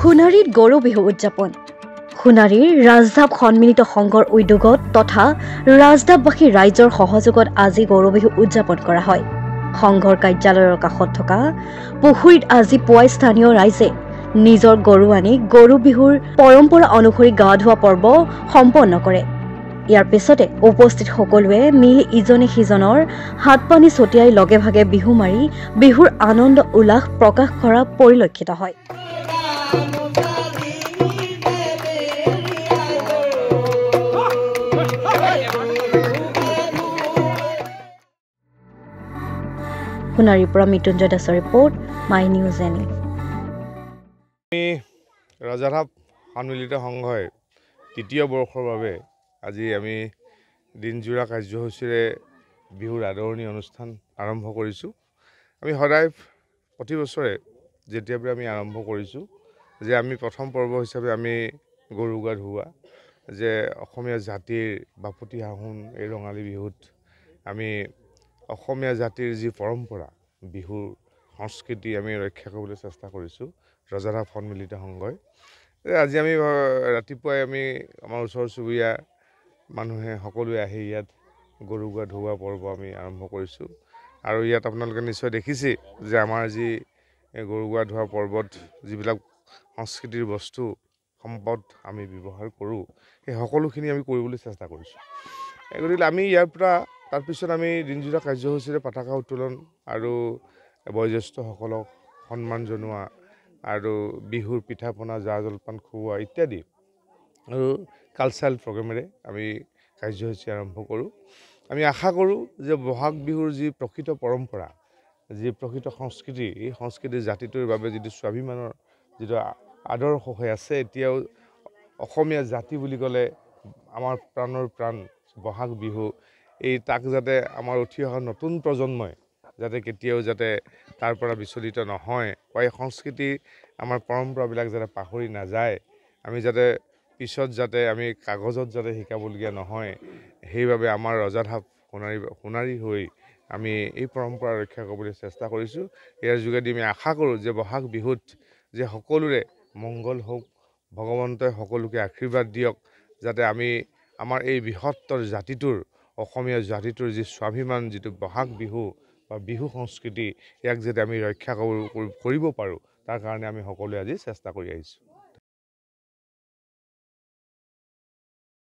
সোণাৰীত গৰু বিহু উদযাপন। সোণাৰীৰ ৰাজধাপ সন্মিলিত সংঘৰ উদ্যোগত তথা ৰাজধাপবাসী ৰাইজৰ সহযোগত আজি গৰু বিহু উদযাপন কৰা হয়। সংঘৰ কাৰ্যালয়ৰ কাষত থকা পুখুৰীত আজি পুৱাই স্থানীয় ৰাইজে নিজৰ গৰু আনি গৰু বিহুৰ পৰম্পৰা অনুসৰি গা ধোৱা পৰ্ব সম্পন্ন কৰে। ইয়াৰ পিছতে উপস্থিত সকলোৱে মিলি ইজনে সিজনৰ হাত পানী ছটিয়াই লগে ভাগে বিহু মাৰি বিহুৰ আনন্দ উল্লাস প্ৰকাশ কৰা পৰিলক্ষিত হয়। সোণাৰীৰ পৰা মৃত্যুঞ্জয় দাসৰ ৰিপৰ্ট, মাই নিউজ এনি। ৰাজাধাপ সন্মিলিত সংঘই তৃতীয় বৰ্ষৰ বাবে আজি আমি দিনজোৰা কাৰ্যসূচীৰে বিহুৰ আদৰণি অনুষ্ঠান আৰম্ভ কৰিছোঁ। আমি সদায় প্ৰতি বছৰে যেতিয়াৰ পৰা আমি আৰম্ভ কৰিছোঁ যে আমি প্ৰথম পৰ্ব হিচাপে আমি গৰু গা ধুওৱা, যে অসমীয়া জাতিৰ বাপতি সাহোন এই ৰঙালী বিহুত আমি অসমীয়া জাতিৰ যি পৰম্পৰা বিহুৰ সংস্কৃতি আমি ৰক্ষা কৰিবলৈ চেষ্টা কৰিছোঁ ৰজাধাপ সন্মিলিত সংঘই। আজি আমি ৰাতিপুৱাই আমি আমাৰ ওচৰ চুবুৰীয়া মানুহে সকলোৱে আহি ইয়াত গৰু গা ধুওৱা পৰ্ব আমি আৰম্ভ কৰিছোঁ। আৰু ইয়াত আপোনালোকে নিশ্চয় দেখিছে যে আমাৰ যি গৰু গা ধোৱা পৰ্বত যিবিলাক সংস্কৃতিৰ বস্তু সম্পদ আমি ব্যৱহাৰ কৰোঁ, সেই সকলোখিনি আমি কৰিবলৈ চেষ্টা কৰিছোঁ। গতিকে আমি ইয়াৰ পৰা তাৰপিছত আমি দিনজোৰা কাৰ্যসূচীৰে পতাকা উত্তোলন আৰু বয়োজ্যেষ্ঠসকলক সন্মান জনোৱা আৰু বিহুৰ পিঠা পনা জা জলপান খুওৱা ইত্যাদি আৰু কালচাৰেল প্ৰগ্ৰেমেৰে আমি কাৰ্যসূচী আৰম্ভ কৰোঁ। আমি আশা কৰোঁ যে বহাগ বিহুৰ যি প্ৰকৃত পৰম্পৰা, যি প্ৰকৃত সংস্কৃতি, এই সংস্কৃতিৰ জাতিটোৰ বাবে যিটো স্বাভিমানৰ যিটো আদৰ্শ হৈ আছে, এতিয়াও অসমীয়া জাতি বুলি ক'লে আমাৰ প্ৰাণৰ প্ৰাণ বহাগ বিহু, এই তাক যাতে আমাৰ উঠি অহা নতুন প্ৰজন্মই যাতে কেতিয়াও যাতে তাৰ পৰা বিচলিত নহয় বা এই সংস্কৃতি আমাৰ পৰম্পৰাবিলাক যাতে পাহৰি নাযায়, আমি যাতে পিছত যাতে আমি কাগজত যাতে শিকাবলগীয়া নহয়, সেইবাবে আমাৰ ৰজাধাপ সোণাৰী হৈ আমি এই পৰম্পৰা ৰক্ষা কৰিবলৈ চেষ্টা কৰিছোঁ। ইয়াৰ যোগেদি আমি আশা কৰোঁ যে বহাগ বিহুত যে সকলোৰে মংগল হওক, ভগৱন্তই সকলোকে আশীৰ্বাদ দিয়ক, যাতে আমি আমাৰ এই বৃহত্তৰ জাতিটোৰ অসমীয়া জাতিটোৰ যি স্বাভিমান, যিটো বহাগ বিহু বা বিহু সংস্কৃতি, ইয়াক যাতে আমি ৰক্ষা কৰিব পাৰোঁ, তাৰ কাৰণে আমি সকলোৱে আজি চেষ্টা কৰি আহিছোঁ।